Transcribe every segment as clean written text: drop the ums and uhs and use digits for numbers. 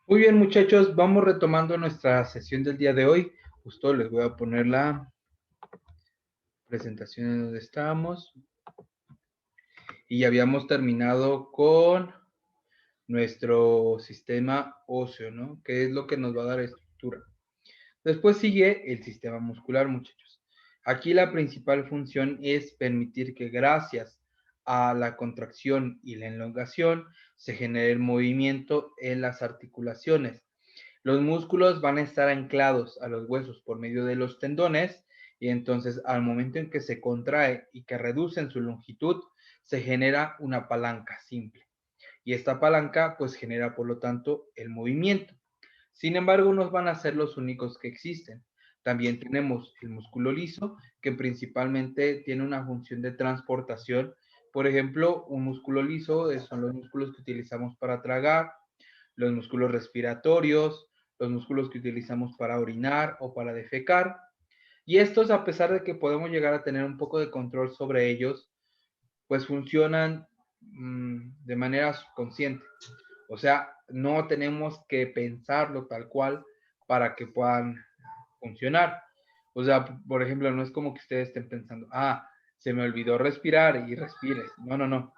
Muy bien, muchachos, vamos retomando nuestra sesión del día de hoy. Justo les voy a poner la presentación en donde estábamos. Y ya habíamos terminado con nuestro sistema óseo, ¿no? Que es lo que nos va a dar estructura. Después sigue el sistema muscular, muchachos. Aquí la principal función es permitir que gracias a la contracción y la elongación se genere el movimiento en las articulaciones. Los músculos van a estar anclados a los huesos por medio de los tendones y entonces al momento en que se contrae y que reducen su longitud, se genera una palanca simple. Y esta palanca pues genera por lo tanto el movimiento. Sin embargo, no van a ser los únicos que existen. También tenemos el músculo liso, que principalmente tiene una función de transportación. Por ejemplo, un músculo liso son los músculos que utilizamos para tragar, los músculos respiratorios, los músculos que utilizamos para orinar o para defecar. Y estos, a pesar de que podemos llegar a tener un poco de control sobre ellos, pues funcionan de manera subconsciente. O sea, no tenemos que pensarlo tal cual para que puedan funcionar. O sea, por ejemplo, no es como que ustedes estén pensando, se me olvidó respirar y respires. No, no, no.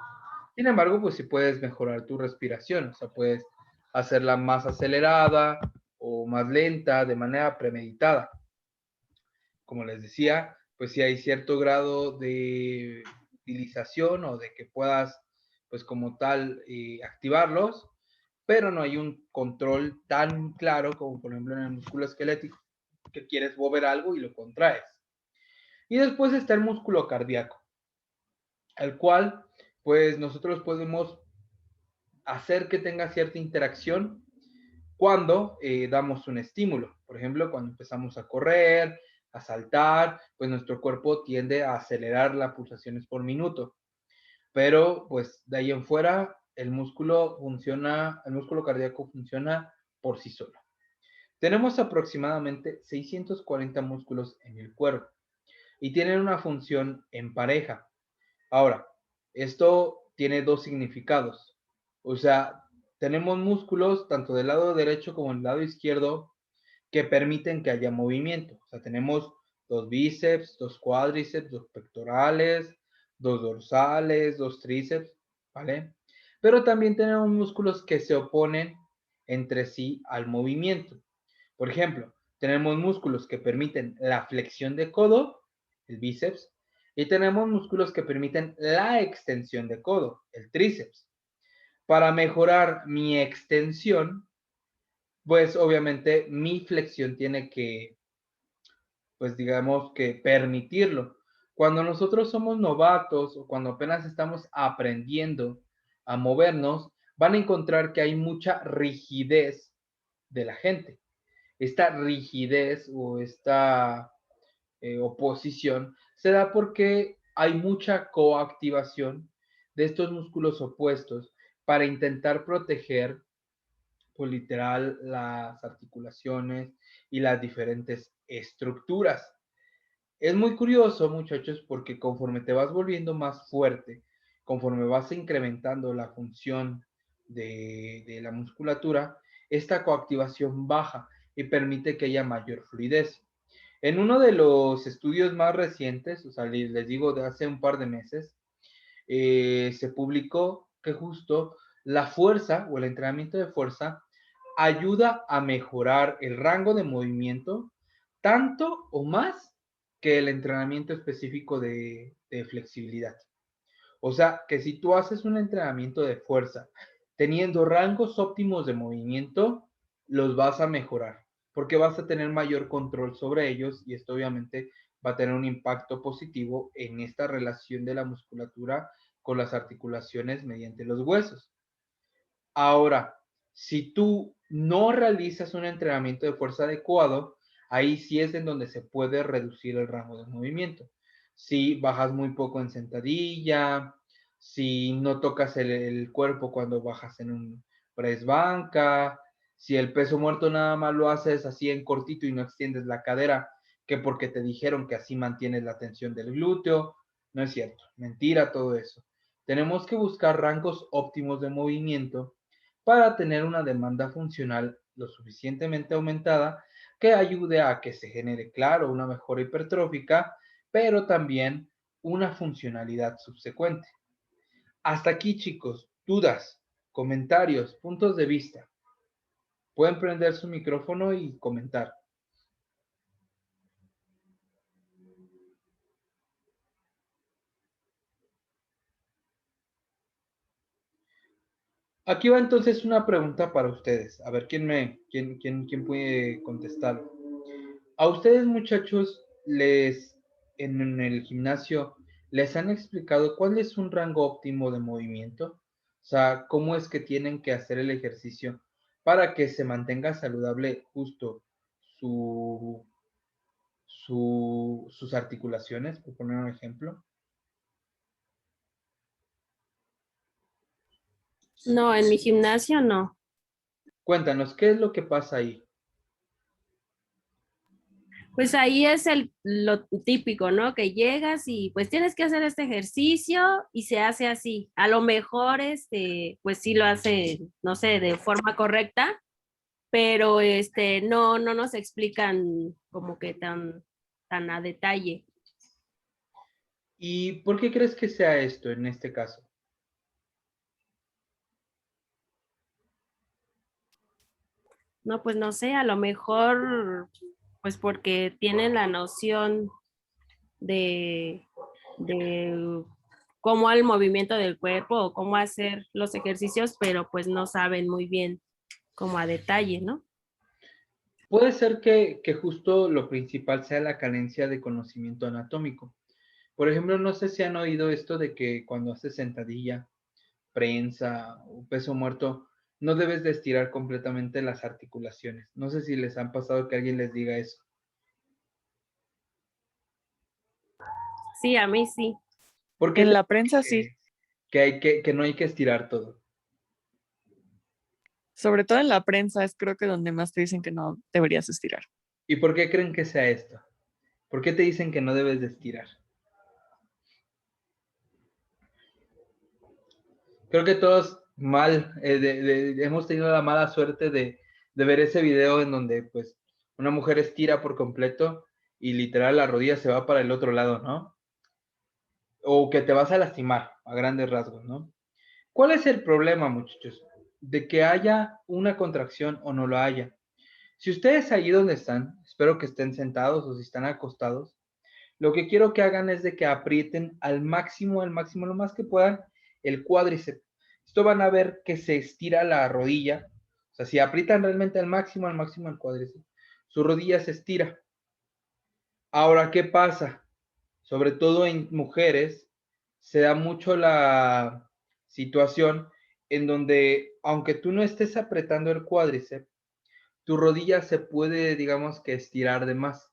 Sin embargo, pues sí puedes mejorar tu respiración, o sea, puedes hacerla más acelerada o más lenta de manera premeditada. Como les decía, pues sí hay cierto grado de utilización o de que puedas, pues como tal, activarlos, pero no hay un control tan claro como por ejemplo en el músculo esquelético, que quieres mover algo y lo contraes. Y después está el músculo cardíaco, el cual pues nosotros podemos hacer que tenga cierta interacción cuando damos un estímulo. Por ejemplo, cuando empezamos a correr, a saltar, pues nuestro cuerpo tiende a acelerar las pulsaciones por minuto. Pero pues de ahí en fuera, el músculo cardíaco funciona por sí solo. Tenemos aproximadamente 640 músculos en el cuerpo y tienen una función en pareja. Ahora, esto tiene dos significados. O sea, tenemos músculos tanto del lado derecho como del lado izquierdo que permiten que haya movimiento. O sea, tenemos dos bíceps, dos cuádriceps, dos pectorales, dos dorsales, dos tríceps, ¿vale? Pero también tenemos músculos que se oponen entre sí al movimiento. Por ejemplo, tenemos músculos que permiten la flexión de codo, el bíceps, y tenemos músculos que permiten la extensión de codo, el tríceps. Para mejorar mi extensión, pues obviamente mi flexión tiene que, pues digamos que permitirlo. Cuando nosotros somos novatos o cuando apenas estamos aprendiendo a movernos, van a encontrar que hay mucha rigidez de la gente. Esta rigidez o esta oposición se da porque hay mucha coactivación de estos músculos opuestos para intentar proteger, pues literal, las articulaciones y las diferentes estructuras. Es muy curioso, muchachos, porque conforme te vas volviendo más fuerte, conforme vas incrementando la función de la musculatura, esta coactivación baja y permite que haya mayor fluidez. En uno de los estudios más recientes, o sea, les digo de hace un par de meses, se publicó que justo la fuerza o el entrenamiento de fuerza ayuda a mejorar el rango de movimiento tanto o más que el entrenamiento específico de flexibilidad. O sea, que si tú haces un entrenamiento de fuerza teniendo rangos óptimos de movimiento, los vas a mejorar, porque vas a tener mayor control sobre ellos y esto obviamente va a tener un impacto positivo en esta relación de la musculatura con las articulaciones mediante los huesos. Ahora, si tú no realizas un entrenamiento de fuerza adecuado, ahí sí es en donde se puede reducir el rango de movimiento. Si bajas muy poco en sentadilla, si no tocas el cuerpo cuando bajas en un press banca, si el peso muerto nada más lo haces así en cortito y no extiendes la cadera, que porque te dijeron que así mantienes la tensión del glúteo, no es cierto, mentira todo eso. Tenemos que buscar rangos óptimos de movimiento para tener una demanda funcional lo suficientemente aumentada que ayude a que se genere, claro, una mejora hipertrófica, pero también una funcionalidad subsecuente. Hasta aquí, chicos, dudas, comentarios, puntos de vista. Pueden prender su micrófono y comentar. Aquí va entonces una pregunta para ustedes. A ver quién puede contestar. A ustedes, muchachos, en el gimnasio les han explicado cuál es un rango óptimo de movimiento. O sea, cómo es que tienen que hacer el ejercicio para que se mantenga saludable justo su, sus articulaciones, por poner un ejemplo. No, en mi gimnasio no. Cuéntanos, ¿qué es lo que pasa ahí? Pues ahí es lo típico, ¿no? Que llegas y pues tienes que hacer este ejercicio y se hace así. A lo mejor, pues sí lo hace, no sé, de forma correcta, pero no nos explican como que tan a detalle. ¿Y por qué crees que sea esto en este caso? No, pues no sé, a lo mejor, pues porque tienen la noción de, de cómo el movimiento del cuerpo o cómo hacer los ejercicios, pero pues no saben muy bien como a detalle, ¿no? Puede ser que justo lo principal sea la carencia de conocimiento anatómico. Por ejemplo, no sé si han oído esto de que cuando haces sentadilla, prensa o peso muerto, no debes de estirar completamente las articulaciones. No sé si les han pasado que alguien les diga eso. Sí, a mí sí. ¿Por qué En te la prensa sí, dicen que no hay que estirar todo? sobre todo en la prensa es creo que donde más te dicen que no deberías estirar. ¿Y por qué creen que sea esto? ¿Por qué te dicen que no debes de estirar? Creo que todos mal, hemos tenido la mala suerte de ver ese video en donde pues una mujer estira por completo y literal la rodilla se va para el otro lado, ¿no? O que te vas a lastimar a grandes rasgos, ¿no? ¿Cuál es el problema, muchachos? De que haya una contracción o no lo haya. Si ustedes ahí donde están, espero que estén sentados o si están acostados, lo que quiero que hagan es de que aprieten al máximo, lo más que puedan, el cuádriceps. Esto van a ver que se estira la rodilla. O sea, si aprietan realmente al máximo el cuádriceps, su rodilla se estira. Ahora, ¿qué pasa? Sobre todo en mujeres, se da mucho la situación en donde, aunque tú no estés apretando el cuádriceps, tu rodilla se puede, digamos que, estirar de más.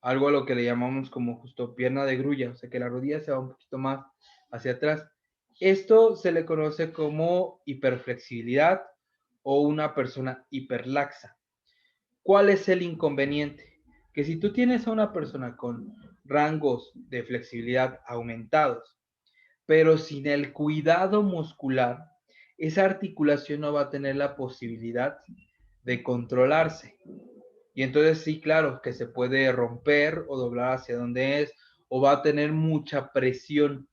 Algo a lo que le llamamos como justo pierna de grulla, o sea que la rodilla se va un poquito más hacia atrás. Esto se le conoce como hiperflexibilidad o una persona hiperlaxa. ¿Cuál es el inconveniente? Que si tú tienes a una persona con rangos de flexibilidad aumentados, pero sin el cuidado muscular, esa articulación no va a tener la posibilidad de controlarse. Y entonces sí, claro, que se puede romper o doblar hacia donde es, o va a tener mucha presión.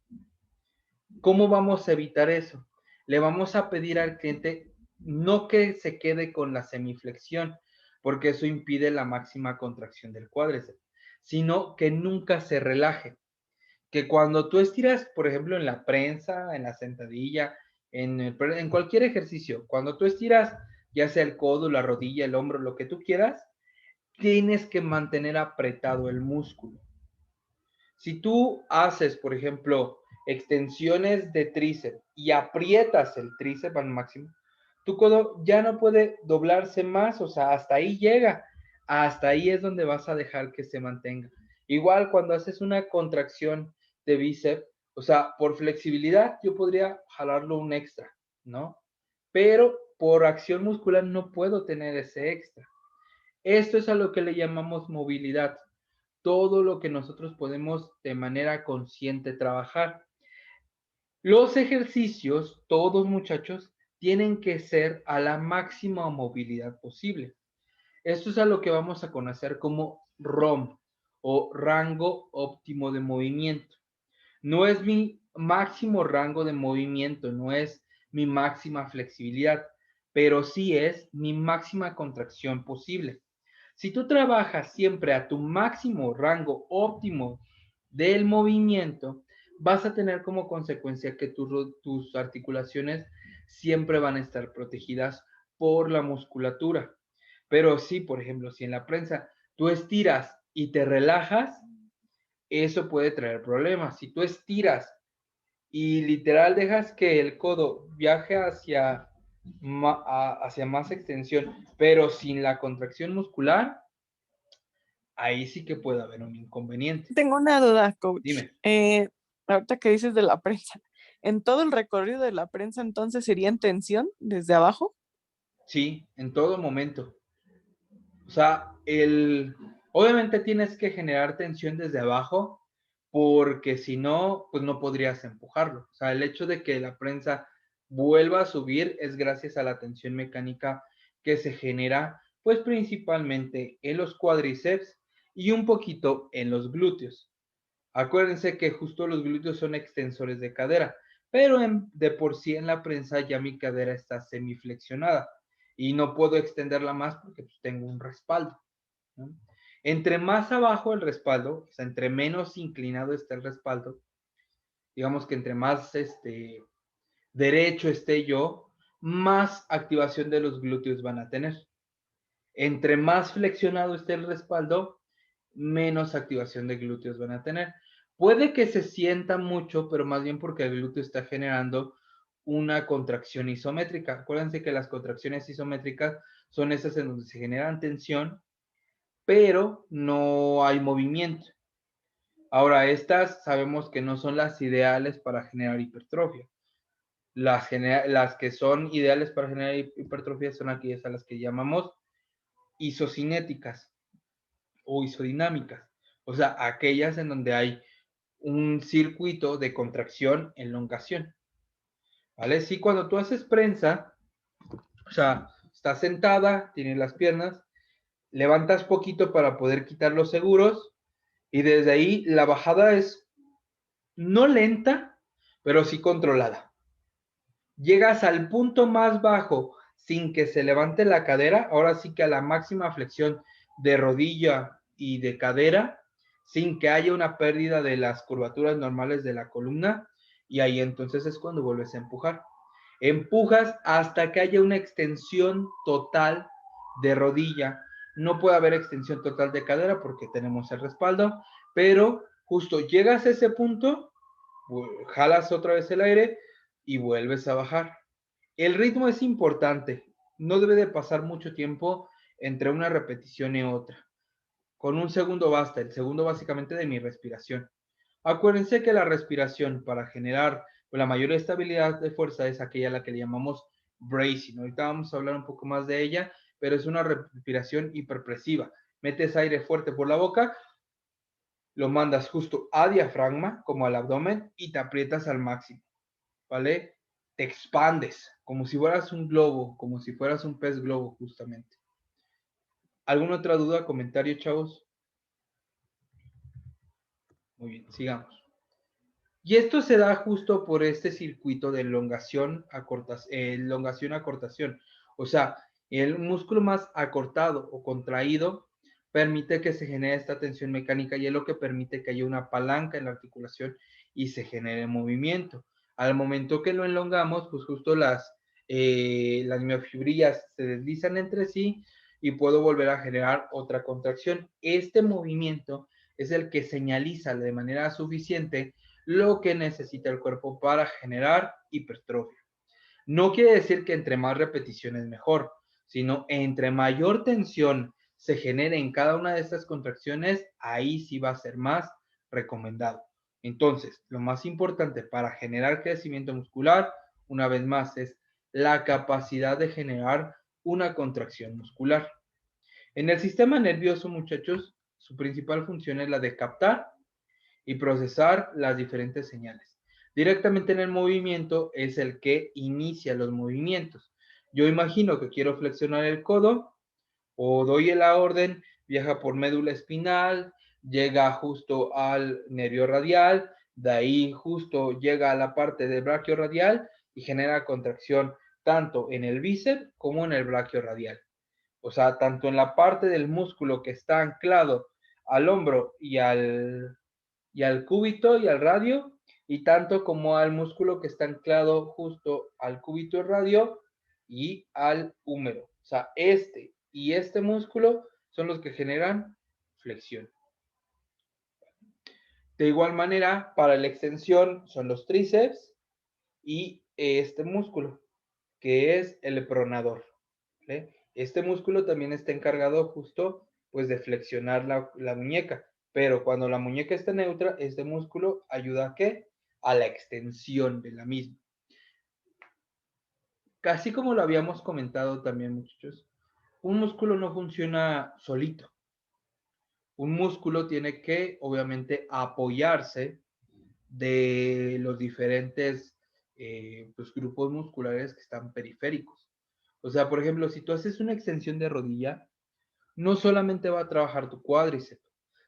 ¿Cómo vamos a evitar eso? Le vamos a pedir al cliente no que se quede con la semiflexión, porque eso impide la máxima contracción del cuádriceps, sino que nunca se relaje. Que cuando tú estiras, por ejemplo, en la prensa, en la sentadilla, en cualquier ejercicio, cuando tú estiras, ya sea el codo, la rodilla, el hombro, lo que tú quieras, tienes que mantener apretado el músculo. Si tú haces, por ejemplo, extensiones de tríceps y aprietas el tríceps al máximo, tu codo ya no puede doblarse más, o sea, hasta ahí llega. Hasta ahí es donde vas a dejar que se mantenga. Igual cuando haces una contracción de bíceps, o sea, por flexibilidad yo podría jalarlo un extra, ¿no? Pero por acción muscular no puedo tener ese extra. Esto es a lo que le llamamos movilidad, todo lo que nosotros podemos de manera consciente trabajar. Los ejercicios, todos muchachos, tienen que ser a la máxima movilidad posible. Esto es a lo que vamos a conocer como ROM o rango óptimo de movimiento. No es mi máximo rango de movimiento, no es mi máxima flexibilidad, pero sí es mi máxima contracción posible. Si tú trabajas siempre a tu máximo rango óptimo del movimiento, vas a tener como consecuencia que tus articulaciones siempre van a estar protegidas por la musculatura. Pero sí, por ejemplo, si en la prensa tú estiras y te relajas, eso puede traer problemas. Si tú estiras y literal dejas que el codo viaje hacia más extensión, pero sin la contracción muscular, ahí sí que puede haber un inconveniente. Tengo una duda, coach. Dime. Ahorita que dices de la prensa, ¿en todo el recorrido de la prensa entonces sería en tensión desde abajo? Sí, en todo momento. O sea, obviamente tienes que generar tensión desde abajo porque si no, pues no podrías empujarlo. O sea, el hecho de que la prensa vuelva a subir es gracias a la tensión mecánica que se genera, pues principalmente en los cuádriceps y un poquito en los glúteos. Acuérdense que justo los glúteos son extensores de cadera, pero de por sí en la prensa ya mi cadera está semiflexionada y no puedo extenderla más porque pues, tengo un respaldo, ¿no? Entre más abajo el respaldo, o sea, entre menos inclinado esté el respaldo, digamos que entre más derecho esté yo, más activación de los glúteos van a tener. Entre más flexionado esté el respaldo, menos activación de glúteos van a tener. Puede que se sienta mucho, pero más bien porque el glúteo está generando una contracción isométrica. Acuérdense que las contracciones isométricas son esas en donde se generan tensión, pero no hay movimiento. Ahora, estas sabemos que no son las ideales para generar hipertrofia. Las que son ideales para generar hipertrofia son aquellas a las que llamamos isocinéticas o isodinámicas, o sea, aquellas en donde hay un circuito de contracción, elongación, ¿vale? Sí, cuando tú haces prensa, o sea, estás sentada, tienes las piernas, levantas poquito para poder quitar los seguros y desde ahí la bajada es no lenta, pero sí controlada. Llegas al punto más bajo sin que se levante la cadera, ahora sí que a la máxima flexión de rodilla y de cadera, sin que haya una pérdida de las curvaturas normales de la columna, y ahí entonces es cuando vuelves a empujar. Empujas hasta que haya una extensión total de rodilla. No puede haber extensión total de cadera porque tenemos el respaldo, pero justo llegas a ese punto, jalas otra vez el aire y vuelves a bajar. El ritmo es importante, no debe de pasar mucho tiempo entre una repetición y otra. Con un segundo basta, el segundo básicamente de mi respiración. Acuérdense que la respiración para generar la mayor estabilidad de fuerza es aquella a la que le llamamos bracing. Ahorita vamos a hablar un poco más de ella, pero es una respiración hiperpresiva. Metes aire fuerte por la boca, lo mandas justo a diafragma, como al abdomen, y te aprietas al máximo, ¿vale? Te expandes, como si fueras un globo, como si fueras un pez globo, justamente. ¿Alguna otra duda, comentario, chavos? Muy bien, sigamos. Y esto se da justo por este circuito de elongación, acortación. O sea, el músculo más acortado o contraído permite que se genere esta tensión mecánica y es lo que permite que haya una palanca en la articulación y se genere movimiento. Al momento que lo elongamos, pues justo las miofibrillas se deslizan entre sí y puedo volver a generar otra contracción. Este movimiento es el que señaliza de manera suficiente lo que necesita el cuerpo para generar hipertrofia. No quiere decir que entre más repeticiones mejor, sino entre mayor tensión se genere en cada una de estas contracciones, ahí sí va a ser más recomendado. Entonces, lo más importante para generar crecimiento muscular, una vez más, es la capacidad de generar una contracción muscular. En el sistema nervioso, muchachos, su principal función es la de captar y procesar las diferentes señales. Directamente en el movimiento es el que inicia los movimientos. Yo imagino que quiero flexionar el codo o doy la orden, viaja por médula espinal, llega justo al nervio radial, de ahí justo llega a la parte del braquio radial y genera contracción tanto en el bíceps como en el braquio radial. O sea, tanto en la parte del músculo que está anclado al hombro y al cúbito y al radio, y tanto como al músculo que está anclado justo al cúbito y radio y al húmero. O sea, este y este músculo son los que generan flexión. De igual manera, para la extensión son los tríceps y este músculo, que es el pronador. ¿Vale? Este músculo también está encargado justo pues de flexionar la muñeca, pero cuando la muñeca está neutra, este músculo ayuda a ¿qué? A la extensión de la misma. Casi como lo habíamos comentado también, muchachos, un músculo no funciona solito. Un músculo tiene que, obviamente, apoyarse de los diferentes pues, grupos musculares que están periféricos. O sea, por ejemplo, si tú haces una extensión de rodilla, no solamente va a trabajar tu cuádriceps,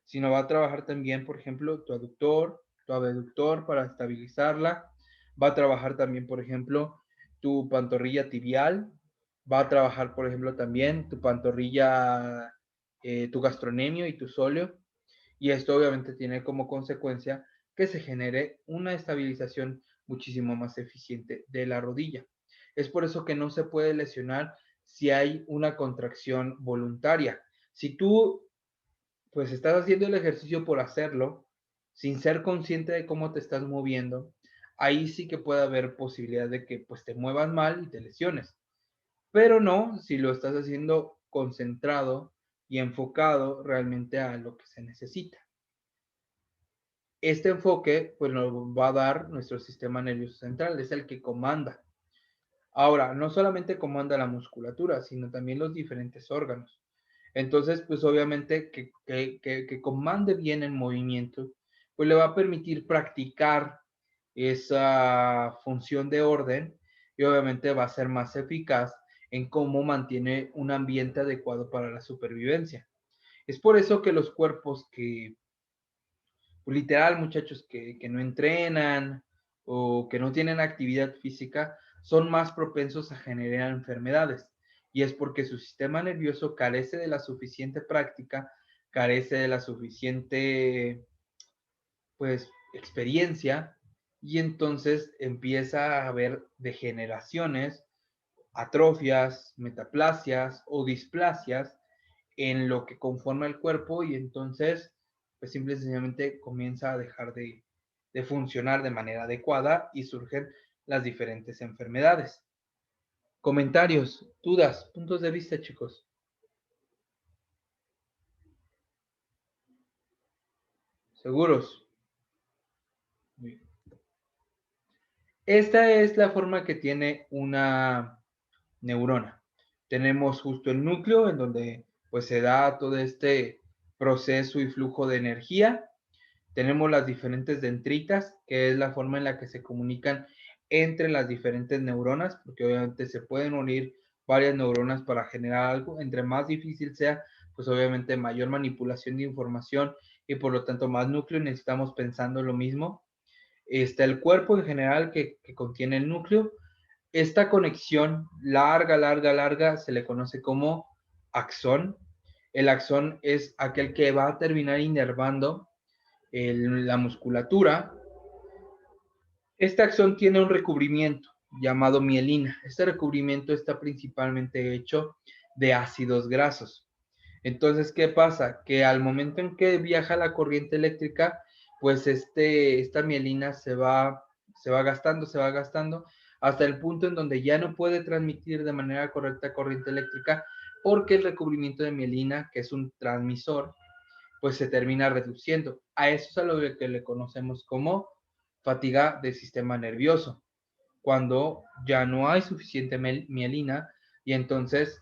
sino va a trabajar también, por ejemplo, tu aductor, tu abductor para estabilizarla. Va a trabajar también, por ejemplo, tu pantorrilla tibial. Va a trabajar, por ejemplo, también tu pantorrilla, tu gastrocnemio y tu sóleo. Y esto obviamente tiene como consecuencia que se genere una estabilización muchísimo más eficiente de la rodilla. Es por eso que no se puede lesionar si hay una contracción voluntaria. Si tú pues estás haciendo el ejercicio por hacerlo, sin ser consciente de cómo te estás moviendo, ahí sí que puede haber posibilidad de que pues te muevas mal y te lesiones. Pero no si lo estás haciendo concentrado y enfocado realmente a lo que se necesita. Este enfoque pues nos va a dar nuestro sistema nervioso central, es el que comanda. Ahora, no solamente comanda la musculatura, sino también los diferentes órganos. Entonces, pues obviamente que comande bien el movimiento, pues le va a permitir practicar esa función de orden y obviamente va a ser más eficaz en cómo mantiene un ambiente adecuado para la supervivencia. Es por eso que los cuerpos que, pues, literal, muchachos que no entrenan o que no tienen actividad física, son más propensos a generar enfermedades. Y es porque su sistema nervioso carece de la suficiente práctica, carece de la suficiente, pues, experiencia, y entonces empieza a haber degeneraciones, atrofias, metaplasias o displasias en lo que conforma el cuerpo y entonces, pues simple y sencillamente comienza a dejar de funcionar de manera adecuada y surgen las diferentes enfermedades. Comentarios, dudas, puntos de vista, chicos. ¿Seguros? Muy bien. Esta es la forma que tiene una neurona. Tenemos justo el núcleo en donde pues se da todo este proceso y flujo de energía. Tenemos las diferentes dendritas, que es la forma en la que se comunican entre las diferentes neuronas, porque obviamente se pueden unir varias neuronas para generar algo. Entre más difícil sea, pues obviamente mayor manipulación de información y por lo tanto más núcleo necesitamos pensando lo mismo. Está el cuerpo en general que contiene el núcleo. Esta conexión larga, se le conoce como axón. El axón es aquel que va a terminar inervando la musculatura. Este axón tiene un recubrimiento llamado mielina. Este recubrimiento está principalmente hecho de ácidos grasos. Entonces, ¿qué pasa? Que al momento en que viaja la corriente eléctrica, pues esta mielina se va gastando, hasta el punto en donde ya no puede transmitir de manera correcta corriente eléctrica, porque el recubrimiento de mielina, que es un transmisor, pues se termina reduciendo. A eso es a lo que le conocemos como fatiga del sistema nervioso, cuando ya no hay suficiente mielina y entonces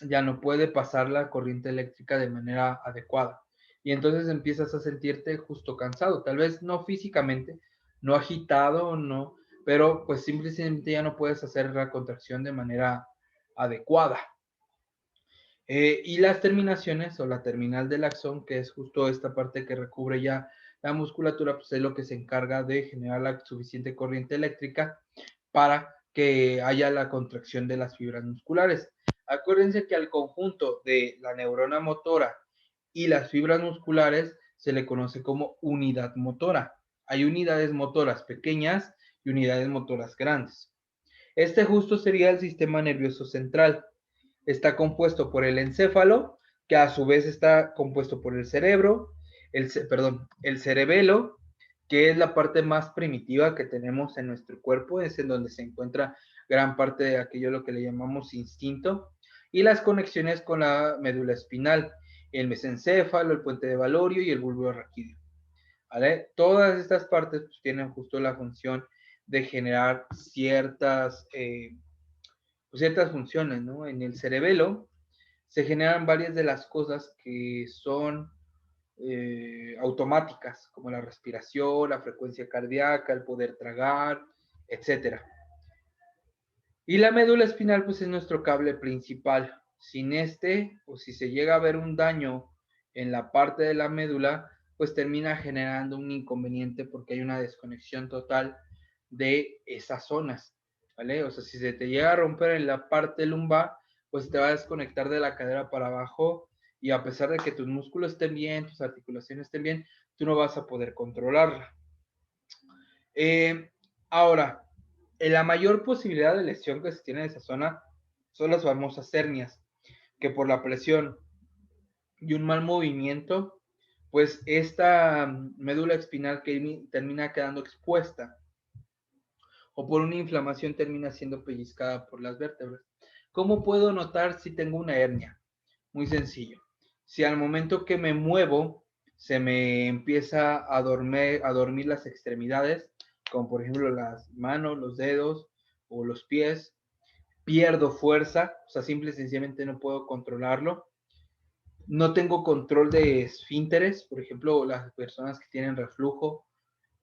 ya no puede pasar la corriente eléctrica de manera adecuada. Y entonces empiezas a sentirte justo cansado, tal vez no físicamente, no agitado, no, pero pues simplemente ya no puedes hacer la contracción de manera adecuada. Y las terminaciones o la terminal del axón, que es justo esta parte que recubre ya la musculatura, pues es lo que se encarga de generar la suficiente corriente eléctrica para que haya la contracción de las fibras musculares. Acuérdense que al conjunto de la neurona motora y las fibras musculares se le conoce como unidad motora. Hay unidades motoras pequeñas y unidades motoras grandes. Este justo sería el sistema nervioso central. Está compuesto por el encéfalo, que a su vez está compuesto por el cerebro, el cerebelo, que es la parte más primitiva que tenemos en nuestro cuerpo, es en donde se encuentra gran parte de aquello lo que le llamamos instinto, y las conexiones con la médula espinal, el mesencéfalo, el puente de Valorio y el bulbo raquídeo. ¿Vale? Todas estas partes pues, tienen justo la función de generar ciertas funciones, ¿no? En el cerebelo se generan varias de las cosas que son automáticas, como la respiración, la frecuencia cardíaca, el poder tragar, etcétera. Y la médula espinal, pues es nuestro cable principal. Sin este, o si se llega a ver un daño en la parte de la médula, pues termina generando un inconveniente porque hay una desconexión total de esas zonas, ¿vale? O sea, si se te llega a romper en la parte lumbar, pues te va a desconectar de la cadera para abajo y a pesar de que tus músculos estén bien, tus articulaciones estén bien, tú no vas a poder controlarla. Ahora, la mayor posibilidad de lesión que se tiene en esa zona son las famosas hernias, que por la presión y un mal movimiento, pues esta médula espinal que termina quedando expuesta o por una inflamación termina siendo pellizcada por las vértebras. ¿Cómo puedo notar si tengo una hernia? Muy sencillo. Si al momento que me muevo se me empieza a dormir las extremidades, como por ejemplo las manos, los dedos o los pies, pierdo fuerza, o sea, simple y sencillamente no puedo controlarlo. No tengo control de esfínteres, por ejemplo, las personas que tienen reflujo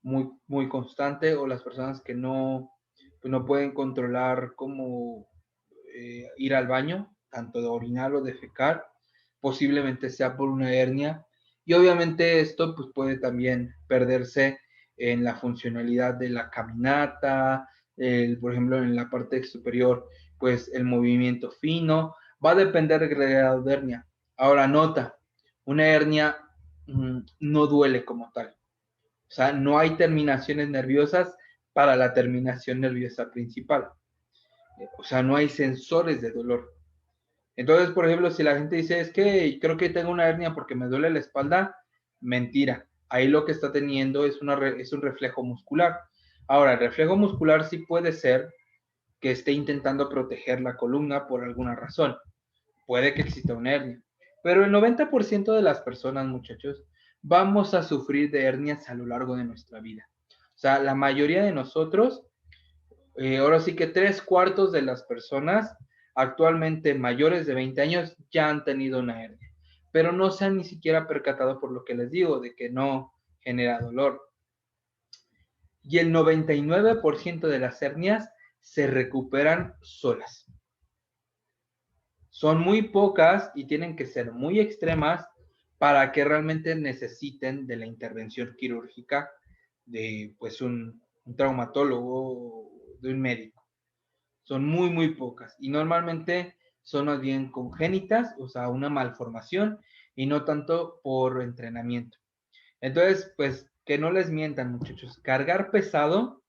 muy constante o las personas que pues no pueden controlar cómo ir al baño, tanto de orinar o defecar, posiblemente sea por una hernia. Y obviamente esto pues, puede también perderse en la funcionalidad de la caminata, por ejemplo, en la parte superior, pues el movimiento fino, va a depender del grado de hernia. Ahora, nota, una hernia no duele como tal. O sea, no hay terminaciones nerviosas para la terminación nerviosa principal. O sea, no hay sensores de dolor. Entonces, por ejemplo, si la gente dice, es que creo que tengo una hernia porque me duele la espalda, mentira. Ahí lo que está teniendo es un reflejo muscular. Ahora, el reflejo muscular sí puede ser que esté intentando proteger la columna por alguna razón. Puede que exista una hernia. Pero el 90% de las personas, muchachos, vamos a sufrir de hernias a lo largo de nuestra vida. O sea, la mayoría de nosotros, ahora sí que 3/4 de las personas actualmente mayores de 20 años ya han tenido una hernia, pero no se han ni siquiera percatado por lo que les digo, de que no genera dolor. Y el 99% de las hernias se recuperan solas. Son muy pocas y tienen que ser muy extremas para que realmente necesiten de la intervención quirúrgica de pues un traumatólogo, de un médico. Son muy pocas y normalmente son más bien congénitas, o sea, una malformación y no tanto por entrenamiento. Entonces, pues que no les mientan, muchachos, cargar pesado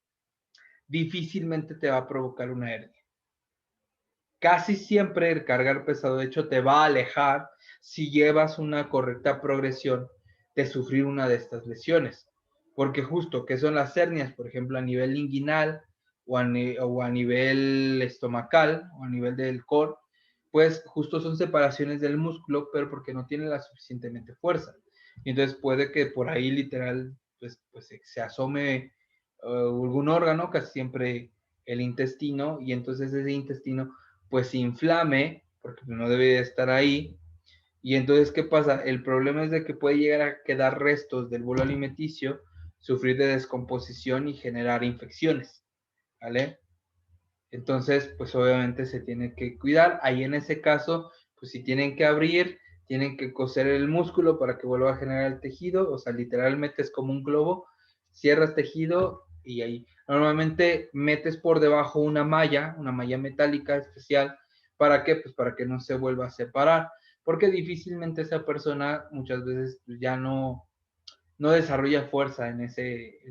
difícilmente te va a provocar una hernia. Casi siempre el cargar pesado, de hecho, te va a alejar si llevas una correcta progresión de sufrir una de estas lesiones. Porque justo, ¿qué son las hernias? Por ejemplo, a nivel inguinal o a nivel estomacal o a nivel del core, pues justo son separaciones del músculo, pero porque no tiene la suficientemente fuerza. Y entonces puede que por ahí literal pues se asome algún órgano, casi siempre el intestino, y entonces ese intestino pues se inflame, porque no debe de estar ahí. Y entonces, ¿qué pasa? El problema es de que puede llegar a quedar restos del bolo alimenticio sufrir de descomposición y generar infecciones, ¿vale? Entonces, pues obviamente se tiene que cuidar. Ahí en ese caso, pues si tienen que abrir, tienen que coser el músculo para que vuelva a generar el tejido, o sea, literalmente es como un globo, cierras tejido y ahí normalmente metes por debajo una malla metálica especial. ¿Para qué? Pues para que no se vuelva a separar, porque difícilmente esa persona muchas veces ya no desarrolla fuerza en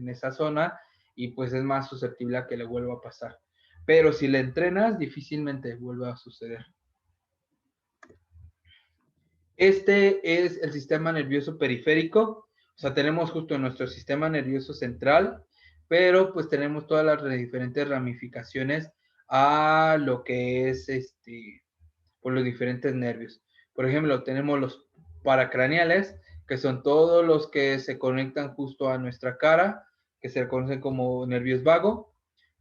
esa zona y pues es más susceptible a que le vuelva a pasar. Pero si le entrenas, difícilmente vuelve a suceder. Este es el sistema nervioso periférico. O sea, tenemos justo nuestro sistema nervioso central, pero pues tenemos todas las diferentes ramificaciones a lo que es por los diferentes nervios. Por ejemplo, tenemos los paracraneales, que son todos los que se conectan justo a nuestra cara, que se conocen como nervios vago.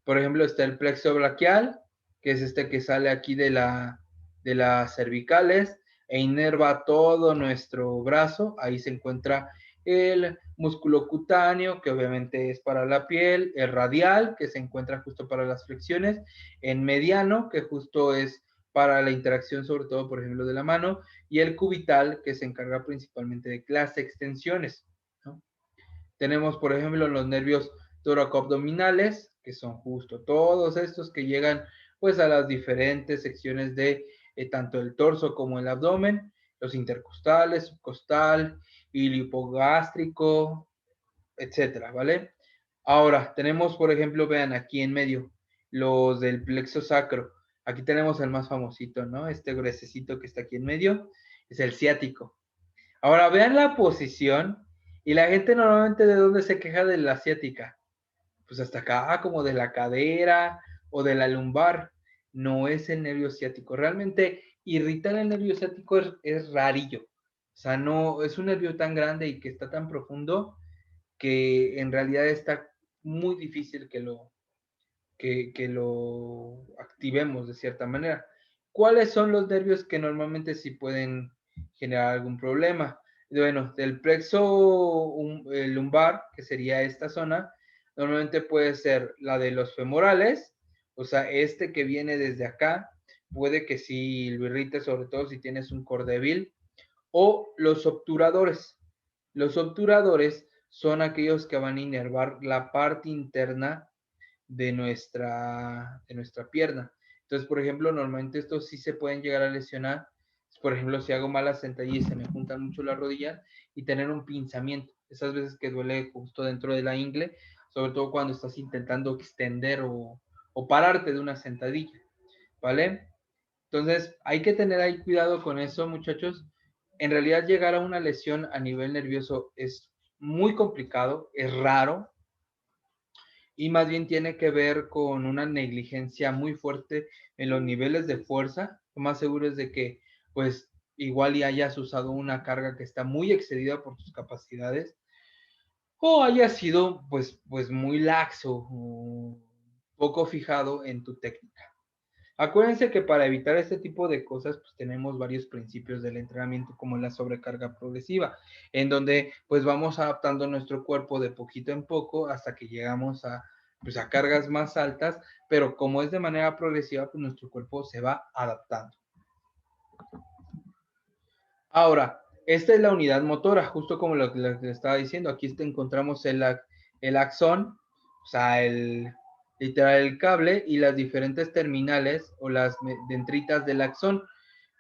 Por ejemplo, está el plexo braquial, que es este que sale aquí de las cervicales e inerva todo nuestro brazo. Ahí se encuentra el músculo cutáneo, que obviamente es para la piel, el radial, que se encuentra justo para las flexiones, el mediano, que justo es para la interacción, sobre todo, por ejemplo, de la mano, y el cubital, que se encarga principalmente de las extensiones, ¿no? Tenemos, por ejemplo, los nervios tóraco-abdominales, que son justo todos estos que llegan pues a las diferentes secciones de tanto el torso como el abdomen, los intercostales, subcostal, ilipogástrico, etcétera, ¿vale? Ahora, tenemos, por ejemplo, vean aquí en medio, los del plexo sacro. Aquí tenemos el más famosito, ¿no? Este gruesecito que está aquí en medio es el ciático. Ahora, vean la posición y la gente normalmente de dónde se queja de la ciática. Pues hasta acá, como de la cadera o de la lumbar. No es el nervio ciático. Realmente irritar el nervio ciático es rarillo. O sea, no es un nervio tan grande y que está tan profundo que en realidad está muy difícil que lo activemos de cierta manera. ¿Cuáles son los nervios que normalmente sí pueden generar algún problema? Bueno, del plexo lumbar, que sería esta zona, normalmente puede ser la de los femorales, o sea, este que viene desde acá, puede que sí lo irrite, sobre todo si tienes un core débil, o los obturadores. Los obturadores son aquellos que van a inervar la parte interna de nuestra pierna. Entonces, por ejemplo, normalmente estos sí se pueden llegar a lesionar. Por ejemplo, si hago malas sentadillas, se me juntan mucho las rodillas y tener un pinzamiento. Esas veces que duele justo dentro de la ingle, sobre todo cuando estás intentando extender o pararte de una sentadilla, ¿vale? Entonces, hay que tener ahí cuidado con eso, muchachos. En realidad, llegar a una lesión a nivel nervioso es muy complicado, es raro, y más bien tiene que ver con una negligencia muy fuerte en los niveles de fuerza. Lo más seguro es de que, pues, igual y hayas usado una carga que está muy excedida por tus capacidades o haya sido, pues muy laxo o poco fijado en tu técnica. Acuérdense que para evitar este tipo de cosas, pues tenemos varios principios del entrenamiento, como la sobrecarga progresiva, en donde pues vamos adaptando nuestro cuerpo de poquito en poco hasta que llegamos pues, a cargas más altas, pero como es de manera progresiva, pues nuestro cuerpo se va adaptando. Ahora, esta es la unidad motora, justo como lo que les estaba diciendo. Aquí encontramos el axón, o sea, literal el cable y las diferentes terminales o las dendritas del axón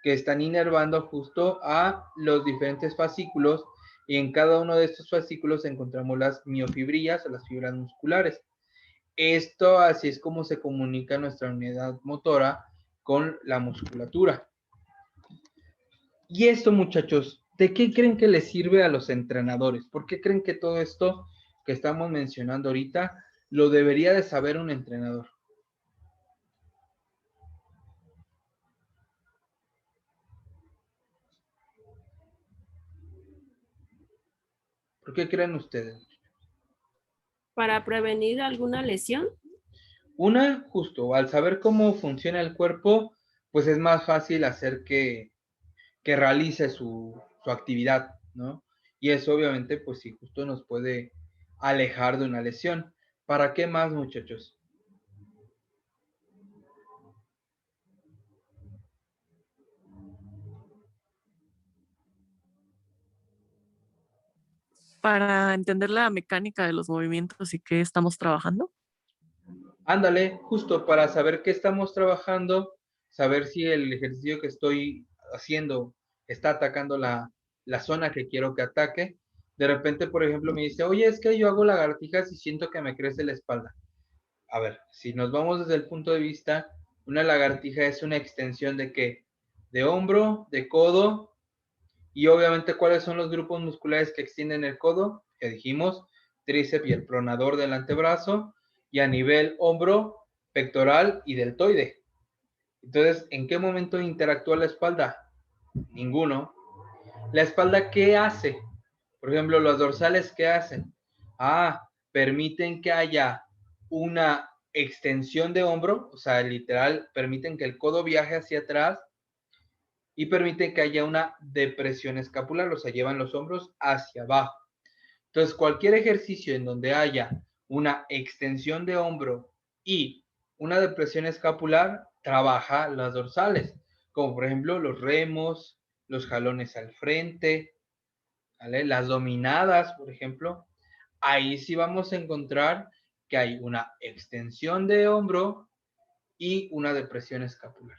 que están inervando justo a los diferentes fascículos, y en cada uno de estos fascículos encontramos las miofibrillas o las fibras musculares. Esto así es como se comunica nuestra unidad motora con la musculatura. Y esto, muchachos, ¿de qué creen que les sirve a los entrenadores? ¿Por qué creen que todo esto que estamos mencionando ahorita lo debería de saber un entrenador? ¿Por qué creen ustedes? Para prevenir alguna lesión. Una, justo, al saber cómo funciona el cuerpo, pues es más fácil hacer que realice su actividad, ¿no? Y eso obviamente, pues sí, justo nos puede alejar de una lesión. ¿Para qué más, muchachos? Para entender la mecánica de los movimientos y qué estamos trabajando. Ándale, justo para saber qué estamos trabajando, saber si el ejercicio que estoy haciendo está atacando la zona que quiero que ataque. De repente, por ejemplo, me dice, oye, es que yo hago lagartijas y siento que me crece la espalda. A ver, si nos vamos desde el punto de vista, una lagartija es una extensión de qué? De hombro, de codo, y obviamente, ¿cuáles son los grupos musculares que extienden el codo? Que dijimos, tríceps y el pronador del antebrazo, y a nivel hombro, pectoral y deltoide. Entonces, ¿en qué momento interactúa la espalda? Ninguno. ¿La espalda qué hace? Por ejemplo, los dorsales, ¿qué hacen? Permiten que haya una extensión de hombro, o sea, literal, permiten que el codo viaje hacia atrás y permiten que haya una depresión escapular, o sea, llevan los hombros hacia abajo. Entonces, cualquier ejercicio en donde haya una extensión de hombro y una depresión escapular, trabaja las dorsales, como por ejemplo los remos, los jalones al frente, ¿vale? Las dominadas, por ejemplo. Ahí sí vamos a encontrar que hay una extensión de hombro y una depresión escapular.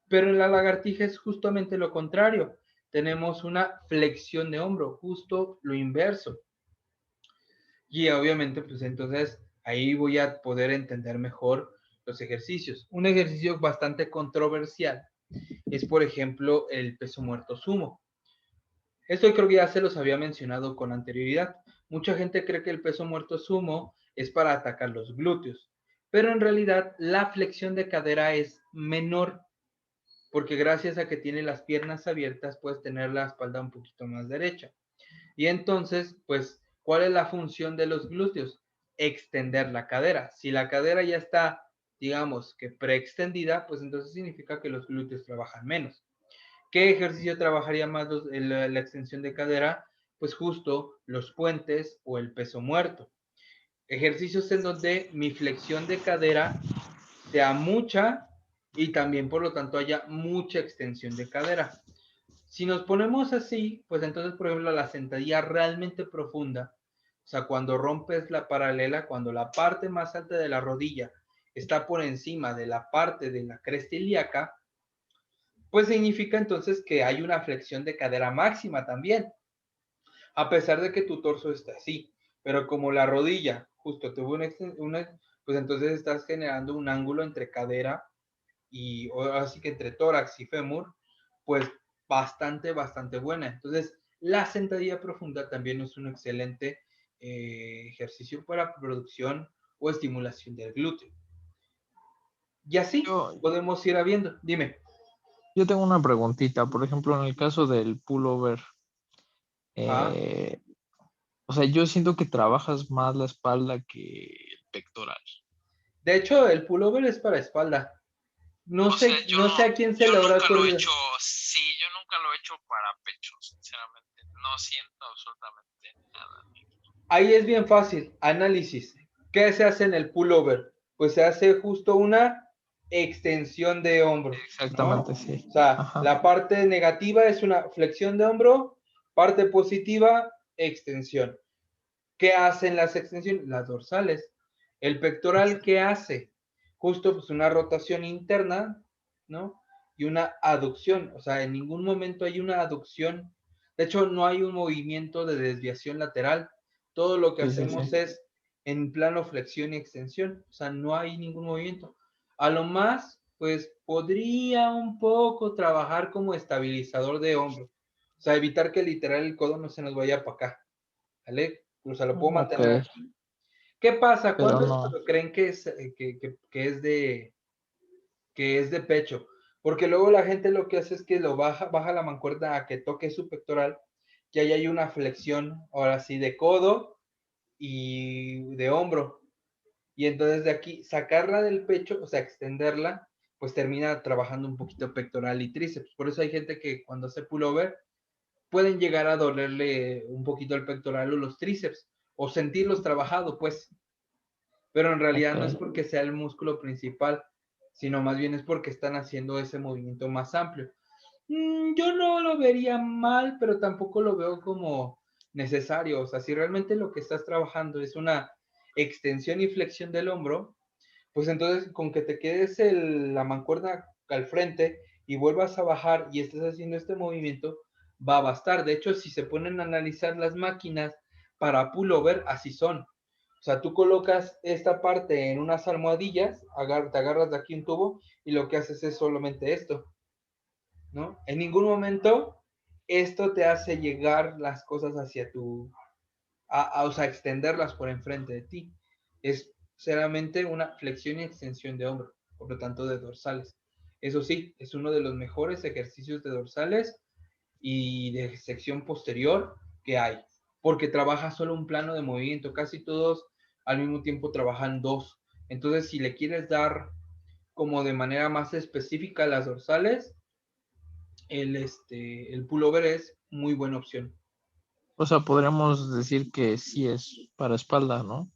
Pero en la lagartija es justamente lo contrario. Tenemos una flexión de hombro, justo lo inverso. Y obviamente, pues entonces ahí voy a poder entender mejor los ejercicios. Un ejercicio bastante controversial es, por ejemplo, el peso muerto sumo. Esto creo que ya se los había mencionado con anterioridad. Mucha gente cree que el peso muerto sumo es para atacar los glúteos, pero en realidad la flexión de cadera es menor, porque gracias a que tiene las piernas abiertas puedes tener la espalda un poquito más derecha. Y entonces, pues, ¿cuál es la función de los glúteos? Extender la cadera. Si la cadera ya está, digamos, que preextendida, pues entonces significa que los glúteos trabajan menos. ¿Qué ejercicio trabajaría más la extensión de cadera? Pues justo los puentes o el peso muerto. Ejercicios en donde mi flexión de cadera sea mucha y también por lo tanto haya mucha extensión de cadera. Si nos ponemos así, pues entonces, por ejemplo, la sentadilla realmente profunda, o sea, cuando rompes la paralela, cuando la parte más alta de la rodilla está por encima de la parte de la cresta ilíaca, pues significa entonces que hay una flexión de cadera máxima también, a pesar de que tu torso está así. Pero como la rodilla justo tuvo pues entonces estás generando un ángulo entre cadera y así que entre tórax y fémur, pues bastante buena. Entonces, la sentadilla profunda también es un excelente ejercicio para producción o estimulación del glúteo. Y así podemos ir viendo. Dime. Yo tengo una preguntita. Por ejemplo, en el caso del pullover, o sea, yo siento que trabajas más la espalda que el pectoral. De hecho, el pullover es para espalda. No sé a quién se le habrá ocurrido. Sí, yo nunca lo he hecho para pecho, sinceramente. No siento absolutamente nada. Ahí es bien fácil. Análisis. ¿Qué se hace en el pullover? Pues se hace justo una extensión de hombro. Exactamente, ¿no? sí. O sea, Ajá. la parte negativa es una flexión de hombro, parte positiva, extensión. ¿Qué hacen las extensiones? Las dorsales. El pectoral, ¿qué hace? Justo pues una rotación interna, ¿no? Y una aducción. O sea, en ningún momento hay una aducción. De hecho, no hay un movimiento de desviación lateral. Todo lo que hacemos es en plano flexión y extensión. O sea, no hay ningún movimiento. A lo más, pues podría un poco trabajar como estabilizador de hombro. O sea, evitar que literal el codo no se nos vaya para acá. ¿Vale? O sea, lo puedo mantener aquí. ¿Qué pasa? Pero ¿Cuántos no. creen que es de pecho? Porque luego la gente lo que hace es que lo baja la mancuerna a que toque su pectoral, y ahí hay una flexión, ahora sí, de codo y de hombro. Y entonces de aquí, sacarla del pecho, o sea, extenderla, pues termina trabajando un poquito pectoral y tríceps. Por eso hay gente que cuando hace pullover, pueden llegar a dolerle un poquito el pectoral o los tríceps, o sentirlos trabajado, pues. Pero en realidad no es Ok. porque sea el músculo principal, sino más bien es porque están haciendo ese movimiento más amplio. Yo no lo vería mal, pero tampoco lo veo como necesario. O sea, si realmente lo que estás trabajando es una extensión y flexión del hombro, pues entonces con que te quedes la mancuerna al frente y vuelvas a bajar y estés haciendo este movimiento, va a bastar. De hecho, si se ponen a analizar las máquinas para pullover, así son. O sea, tú colocas esta parte en unas almohadillas, te agarras de aquí un tubo y lo que haces es solamente esto, ¿no? En ningún momento esto te hace llegar las cosas hacia o sea, extenderlas por enfrente de ti. Es solamente una flexión y extensión de hombro, por lo tanto de dorsales. Eso sí, es uno de los mejores ejercicios de dorsales y de sección posterior que hay, porque trabaja solo un plano de movimiento, casi todos al mismo tiempo trabajan dos. Entonces, si le quieres dar como de manera más específica las dorsales, el pullover es muy buena opción. O sea, podríamos decir que sí es para espalda, ¿no?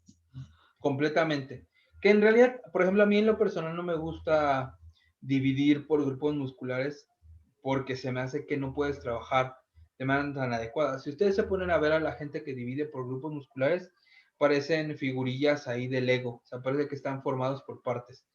Completamente. Que en realidad, por ejemplo, a mí en lo personal no me gusta dividir por grupos musculares porque se me hace que no puedes trabajar de manera tan adecuada. Si ustedes se ponen a ver a la gente que divide por grupos musculares, parecen figurillas ahí de Lego. O sea, parece que están formados por partes.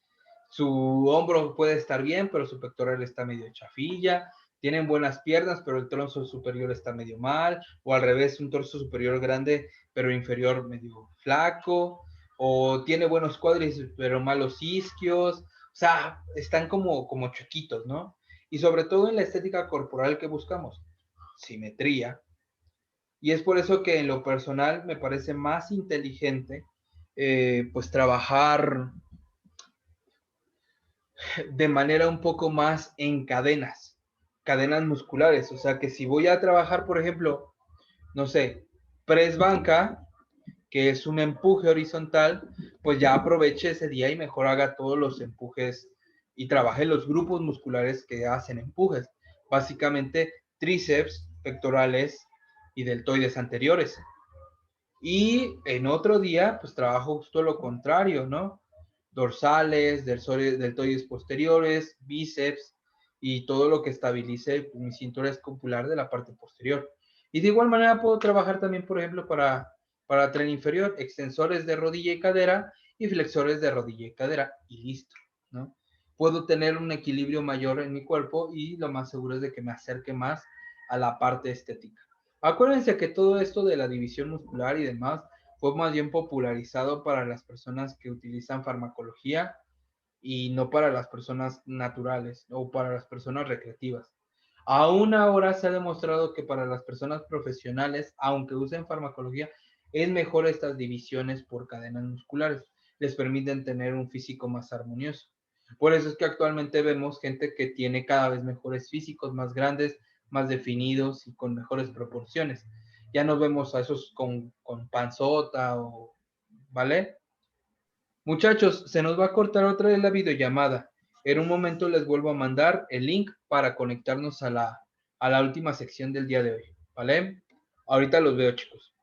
Su hombro puede estar bien, pero su pectoral está medio chafilla. Tienen buenas piernas, pero el torso superior está medio mal. O al revés, un torso superior grande, pero inferior medio flaco. O tiene buenos cuádriceps, pero malos isquios. O sea, están como chiquitos, ¿no? Y sobre todo en la estética corporal que buscamos, simetría. Y es por eso que en lo personal me parece más inteligente, pues trabajar de manera un poco más en cadenas musculares. O sea que si voy a trabajar, por ejemplo, no sé, press banca, que es un empuje horizontal, pues ya aproveche ese día y mejor haga todos los empujes y trabaje los grupos musculares que hacen empujes. Básicamente tríceps, pectorales y deltoides anteriores. Y en otro día, pues trabajo justo lo contrario, ¿no? Dorsales, deltoides posteriores, bíceps y todo lo que estabilice mi cintura escapular de la parte posterior. Y de igual manera puedo trabajar también, por ejemplo, para tren inferior, extensores de rodilla y cadera y flexores de rodilla y cadera y listo, ¿no? Puedo tener un equilibrio mayor en mi cuerpo y lo más seguro es de que me acerque más a la parte estética. Acuérdense que todo esto de la división muscular y demás fue más bien popularizado para las personas que utilizan farmacología y no para las personas naturales o para las personas recreativas. Aún ahora se ha demostrado que para las personas profesionales, aunque usen farmacología, es mejor estas divisiones por cadenas musculares. Les permiten tener un físico más armonioso. Por eso es que actualmente vemos gente que tiene cada vez mejores físicos, más grandes, más definidos y con mejores proporciones. Ya no vemos a esos con panzota o, ¿vale? Muchachos, se nos va a cortar otra vez la videollamada. En un momento les vuelvo a mandar el link para conectarnos a la última sección del día de hoy, ¿vale? Ahorita los veo, chicos.